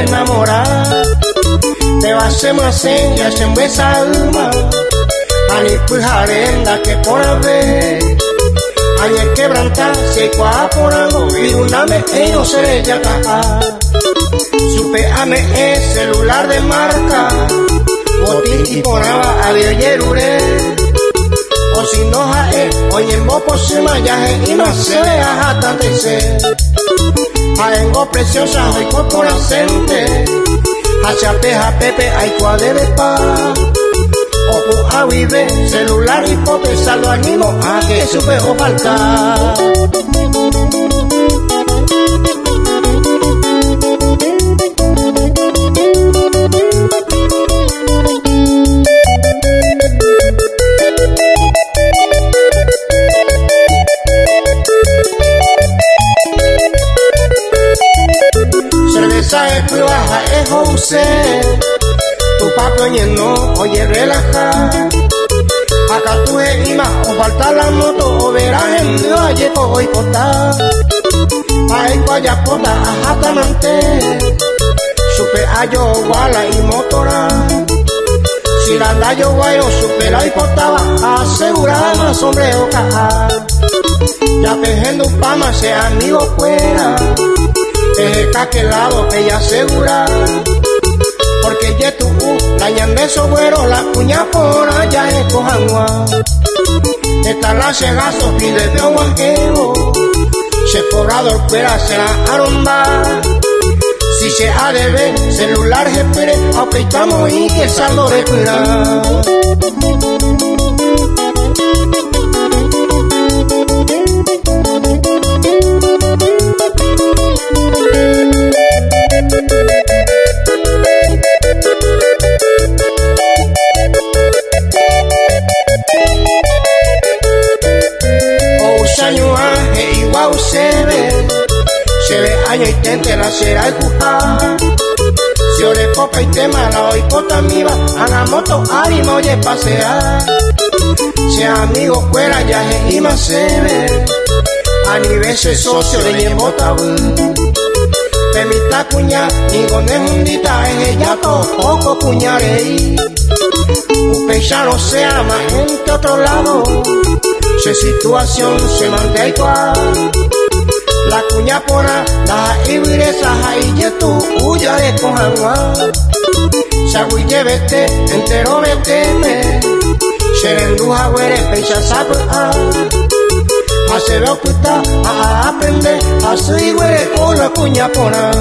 enamorada. Te va a hacer más señas en vuestra alma. Ani pujarenda que por haber. Añe quebrantar si hay cuaporando. Y una me no se ya caja. Supe ame el celular de marca. Boti y ponaba a yerure. O si no jae, oye mopo se mayaje y no se vea hasta tercer. Jaengo preciosa, hoy corporacente. Hacia peja pepe, hay cuadre pa. Ocu a vive, celular y pope, saldo animo a que supe o falta. Cerveza es baja, es José. Tu papo lleno, oye relaja. Acá tú es ima, o falta la moto, o verás en Dios, ayer hoy corta. Pa' en Guayapota, a Jatamante. Supe a yo, guala y motora. Si la anda yo guayo, supe la y portaba. Asegurada más sombrero caja. Ya pejendo un pama, sea amigo fuera. Deje que aquel lado ella asegura. Porque ya tú, la ñande sobero, la cuña por allá es cojangua. Esta la cegazo pide de guajero. Se poblador fuera será aromba. Si se ha de ver, celular jepere, apretamos y que saldo de cuidar. Se ve año y tente la será el cuja. Si ore poca y tema la hoy pota miva. Ana moto ari no oye pasear. Sea amigo fuera ya es y más se ve. A nivel socio de ñembota. De mitad cuña, ni con hundita es ella poco cuñaré. Upecha no sea más gente otro lado. Se situación se mantiene igual. La cuña pona, la ibresa, ahí ya tú, huya de cojangua. Sagüille vete, entero vete. Serenduja huere, pecha sabe, hace lo que está, a aprender, así huere con la cuña pona.